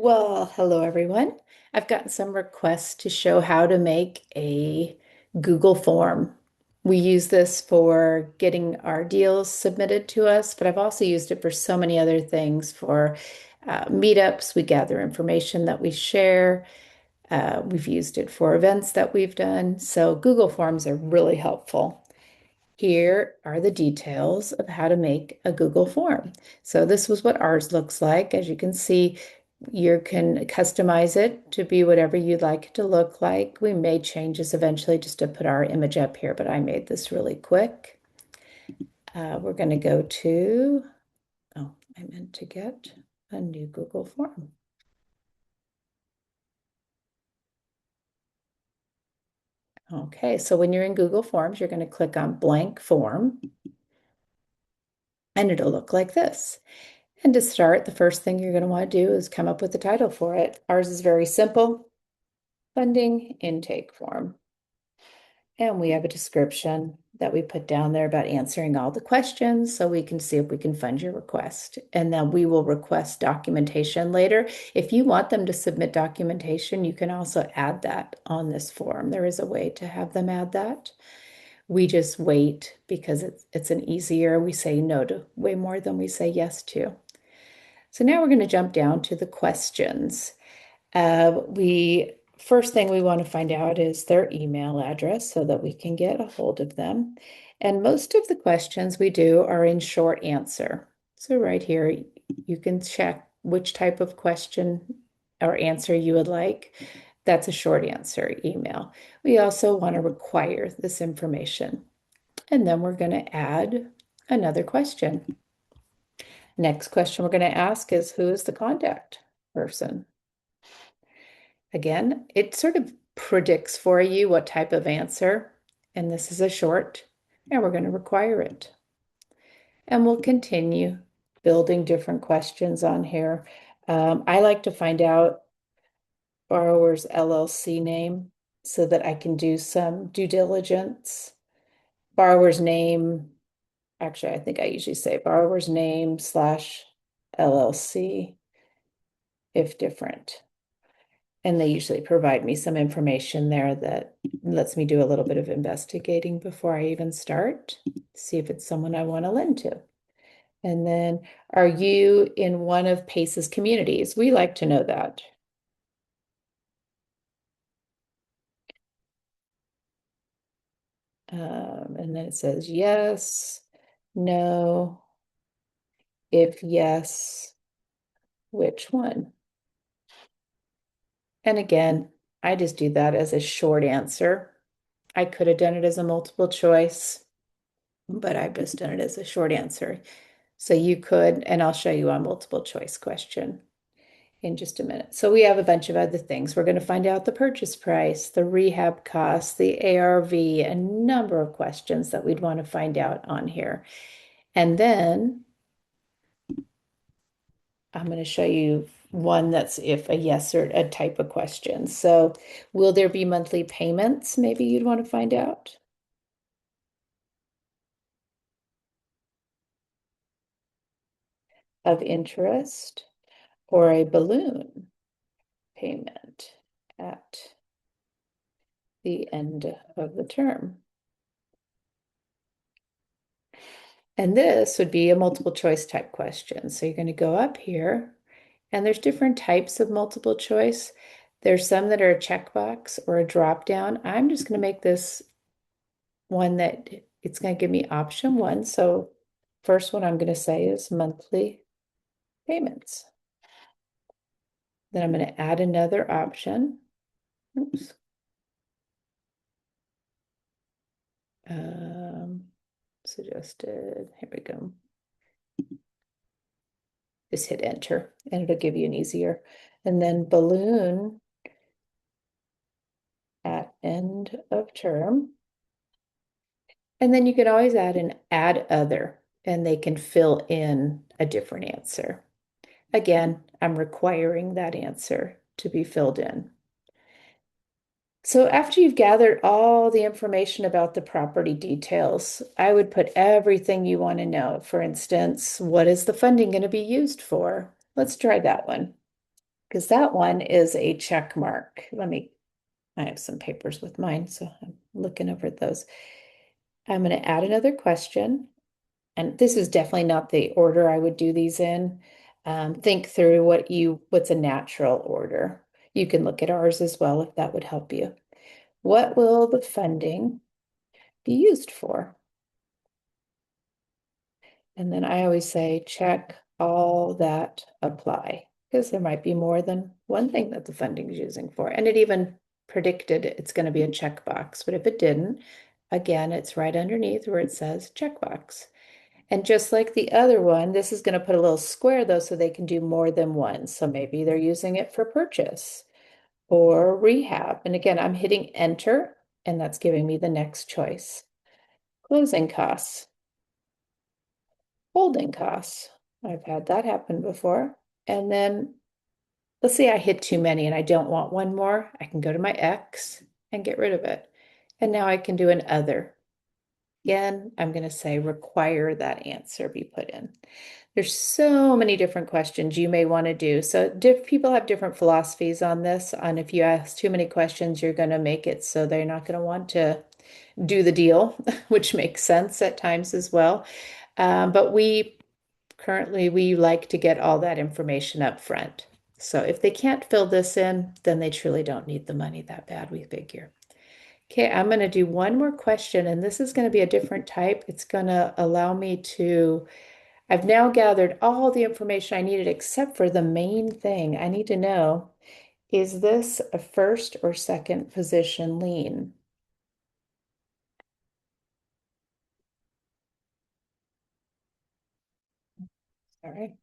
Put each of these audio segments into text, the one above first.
Well, hello everyone. I've gotten some requests to show how to make a Google form. We use this for getting our deals submitted to us, but I've also used it for so many other things for meetups. We gather information that we share. We've used it for events that we've done. So Google Forms are really helpful. Here are the details of how to make a Google form. So this was what ours looks like. As you can see, you can customize it to be whatever you'd like it to look like. We made changes eventually just to put our image up here, but I made this really quick. We're going to go to, oh, I meant to get a new Google form. Okay, so when you're in Google Forms, you're going to click on blank form and it'll look like this. And to start, the first thing you're going to want to do is come up with a title for it. Ours is very simple, funding intake form. And we have a description that we put down there about answering all the questions so we can see if we can fund your request. And then we will request documentation later. If you want them to submit documentation, you can also add that on this form. There is a way to have them add that. We just wait because it's an easier, we say no to way more than we say yes to. So now we're going to jump down to the questions. We first thing we want to find out is their email address so that we can get a hold of them. And most of the questions we do are in short answer. So right here, you can check which type of question or answer you would like. That's a short answer email. We also want to require this information. And then we're going to add another question. Next question we're going to ask is who is the contact person? Again, it sort of predicts for you what type of answer, and this is a short, and we're going to require it. And we'll continue building different questions on here. I like to find out borrower's LLC name so that I can do some due diligence. Borrower's name, actually, I think I usually say borrower's name slash LLC if different. And they usually provide me some information there that lets me do a little bit of investigating before I even start, see if it's someone I want to lend to. And then, are you in one of PACE's communities? We like to know that. And then it says yes, no, if yes, which one? And again, I just do that as a short answer. I could have done it as a multiple choice, but I've just done it as a short answer. So you could, and I'll show you a multiple choice question in just a minute. So we have a bunch of other things. We're going to find out the purchase price, the rehab costs, the ARV, a number of questions that we'd want to find out on here. And then I'm going to show you one that's if a yes or a type of question. So will there be monthly payments? Maybe you'd want to find out. Of interest or a balloon payment at the end of the term. And this would be a multiple choice type question. So you're going to go up here, and there's different types of multiple choice. There's some that are a checkbox or a drop down. I'm just going to make this one that it's going to give me option one. So first one I'm going to say is monthly payments. Then I'm going to add another option. Oops. Suggested, here we go. Just hit enter and it'll give you an easier. And then balloon at end of term. And then you can always add an add other and they can fill in a different answer. Again, I'm requiring that answer to be filled in. So after you've gathered all the information about the property details, I would put everything you want to know. For instance, what is the funding going to be used for? Let's try that one. because that one is a check mark. I have some papers with mine, so I'm looking over those. I'm going to add another question. And this is definitely not the order I would do these in. Think through what's a natural order. You can look at ours as well if that would help you. What will the funding be used for? And then I always say check all that apply because there might be more than one thing that the funding is using for. And it even predicted it's going to be a checkbox. But if it didn't, again, it's right underneath where it says checkbox. And just like the other one, this is going to put a little square though, so they can do more than one. So maybe they're using it for purchase or rehab. And again, I'm hitting enter, and that's giving me the next choice. Closing costs, holding costs. I've had that happen before. And then let's say I hit too many and I don't want one more. I can go to my X and get rid of it. And now I can do an other. Again, I'm going to say require that answer be put in. There's so many different questions you may want to do. So people have different philosophies on this. And if you ask too many questions, you're going to make it so they're not going to want to do the deal, which makes sense at times as well. But we like to get all that information up front. So if they can't fill this in, then they truly don't need the money that bad, we figure. Okay, I'm going to do one more question, and this is going to be a different type. It's going to allow me to, I've now gathered all the information I needed except for the main thing I need to know. Is this a first or second position lien? All right.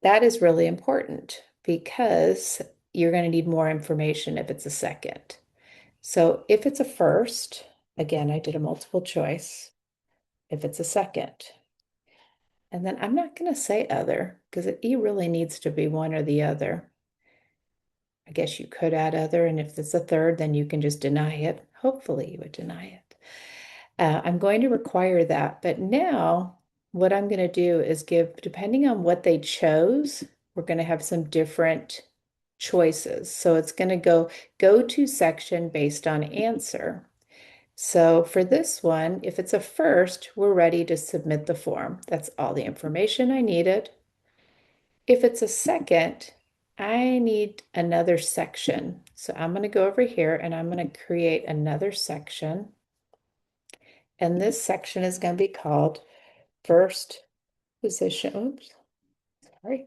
That is really important because you're going to need more information if it's a second. So if it's a first, again, I did a multiple choice. If it's a second, and then I'm not going to say other because it really needs to be one or the other. I guess you could add other, and if it's a third, then you can just deny it. Hopefully, you would deny it. I'm going to require that, but now what I'm going to do is give, depending on what they chose, we're going to have some different choices. So it's going to go to section based on answer. So for this one, if it's a first, we're ready to submit the form. That's all the information I needed. If it's a second, I need another section. So I'm going to go over here and I'm going to create another section. And this section is going to be called first position. Oops, sorry.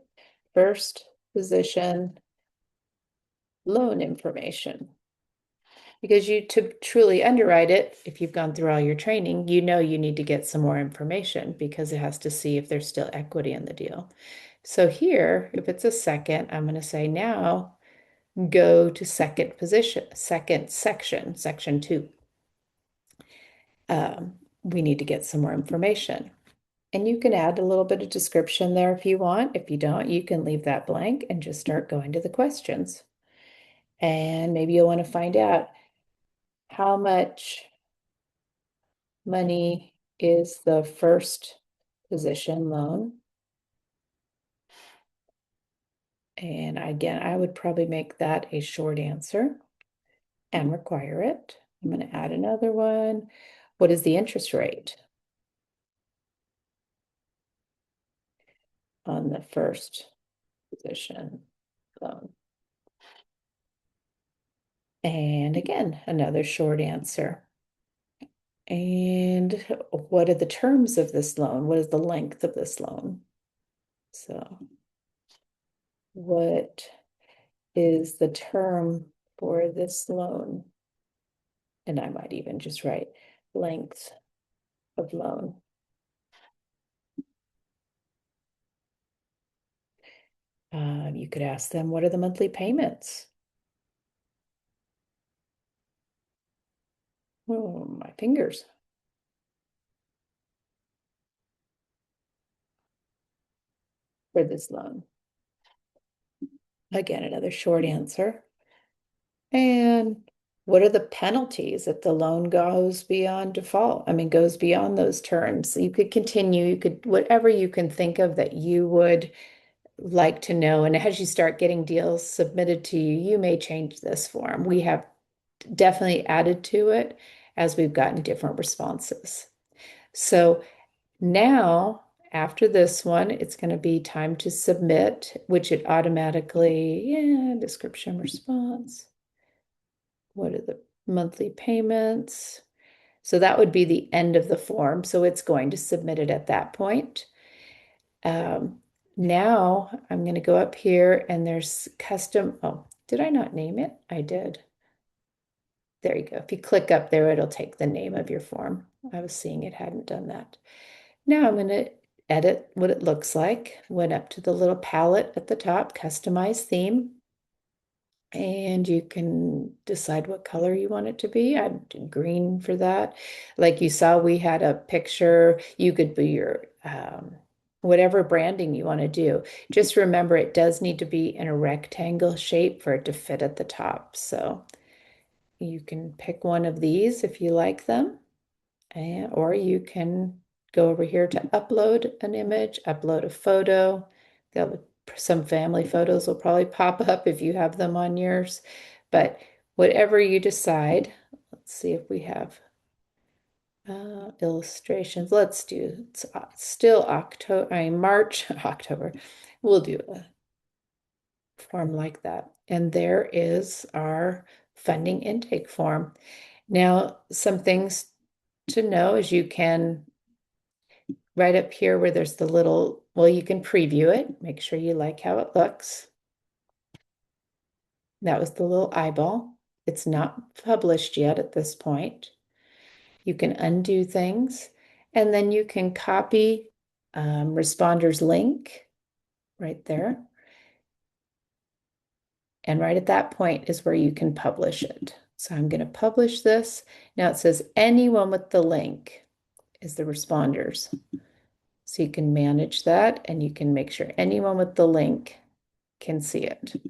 First position loan information. Because to truly underwrite it, if you've gone through all your training, you know you need to get some more information because it has to see if there's still equity in the deal. So here, if it's a second, I'm going to say now go to second position, second section, section 2. We need to get some more information. And you can add a little bit of description there if you want. If you don't, you can leave that blank and just start going to the questions. And maybe you'll want to find out how much money is the first position loan. And again, I would probably make that a short answer and require it. I'm going to add another one. What is the interest rate on the first position loan? And again, another short answer. And what are the terms of this loan? What is the length of this loan? So, what is the term for this loan? And I might even just write length of loan. You could ask them, what are the monthly payments? Oh, my fingers. For this loan. Again, another short answer. And What are the penalties if the loan goes beyond default? I mean, goes beyond those terms. You could continue, you could, whatever you can think of that you would like to know. And as you start getting deals submitted to you, you may change this form. We have definitely added to it as we've gotten different responses. So now, after this one, it's going to be time to submit, which it automatically, yeah, description response. What are the monthly payments? So that would be the end of the form. So it's going to submit it at that point. Now I'm going to go up here and there's custom. Oh, did I not name it? I did. There you go. If you click up there, it'll take the name of your form. I was seeing it hadn't done that. Now I'm going to edit what it looks like. Went up to the little palette at the top, customize theme. And you can decide what color you want it to be. I'd do green for that. Like you saw, we had a picture. You could be your whatever branding you want to do. Just remember it does need to be in a rectangle shape for it to fit at the top. So you can pick one of these if you like them, or you can go over here to upload an image, upload a photo. Some family photos will probably pop up if you have them on yours, but whatever you decide, let's see if we have illustrations. Let's do, it's still October, I mean, March, October. We'll do a form like that. And there is our funding intake form. Now, some things to know is you can, right up here where there's the little, well, you can preview it, make sure you like how it looks. That was the little eyeball. It's not published yet at this point. You can undo things, and then you can copy responder's link right there. And right at that point is where you can publish it. So I'm going to publish this. Now it says anyone with the link is the responders. So you can manage that and you can make sure anyone with the link can see it.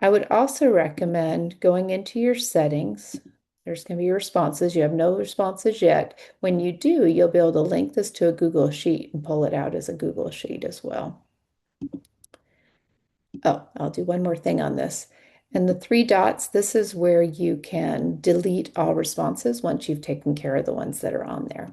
I would also recommend going into your settings. There's going to be responses. You have no responses yet. When you do, you'll be able to link this to a Google Sheet and pull it out as a Google Sheet as well. Oh, I'll do one more thing on this. And the three dots, this is where you can delete all responses once you've taken care of the ones that are on there.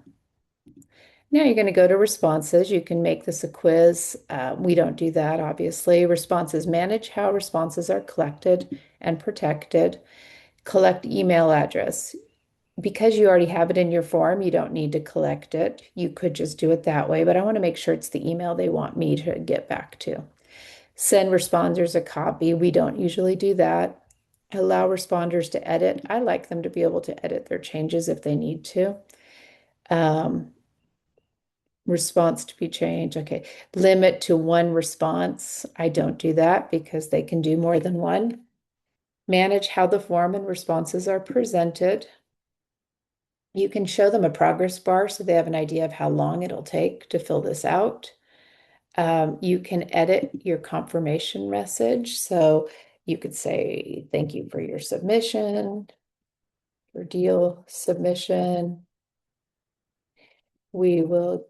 Now you're going to go to responses. You can make this a quiz. We don't do that, obviously. Responses, manage how responses are collected and protected. Collect email address. Because you already have it in your form, you don't need to collect it. You could just do it that way, but I want to make sure it's the email they want me to get back to. Send responders a copy. We don't usually do that. Allow responders to edit. I like them to be able to edit their changes if they need to. Response to be changed. Okay. Limit to one response. I don't do that because they can do more than one. Manage how the form and responses are presented. You can show them a progress bar so they have an idea of how long it'll take to fill this out. You can edit your confirmation message. So you could say, thank you for your submission, your deal submission. We will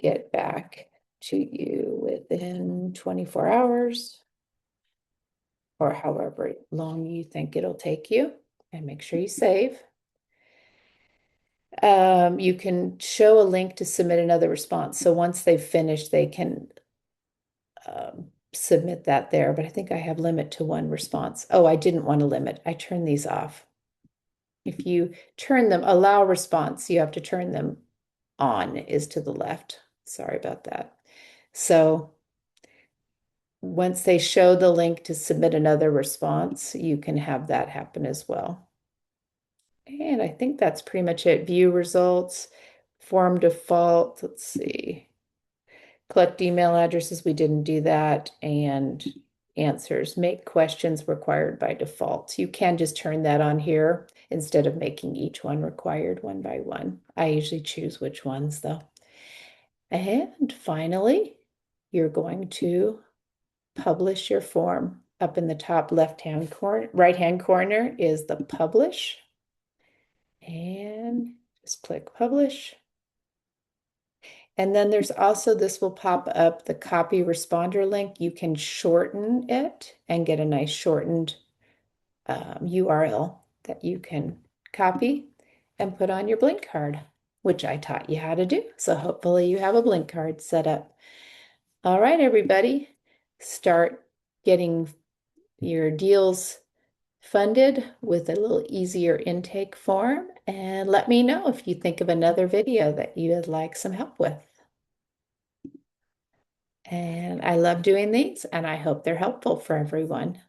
get back to you within 24 hours or however long you think it'll take you, and make sure you save. You can show a link to submit another response. So once they've finished, they can submit that there, but I think I have limit to one response. Oh, I didn't want to limit. I turned these off. If you turn them, allow response, you have to turn them on is to the left. Sorry about that. So once they show the link to submit another response, you can have that happen as well. And I think that's pretty much it. View results, form default. Let's see. Collect email addresses. We didn't do that. And answers. Make questions required by default. You can just turn that on here instead of making each one required one by one. I usually choose which ones though. And finally, you're going to publish your form. Up in the top left-hand corner, right-hand corner is the publish. And just click publish. And then there's also, this will pop up the copy responder link. You can shorten it and get a nice shortened URL that you can copy and put on your Blink card, which I taught you how to do. So hopefully you have a Blink card set up. All right, everybody, start getting your deals funded with a little easier intake form, and let me know if you think of another video that you would like some help with. And I love doing these, and I hope they're helpful for everyone.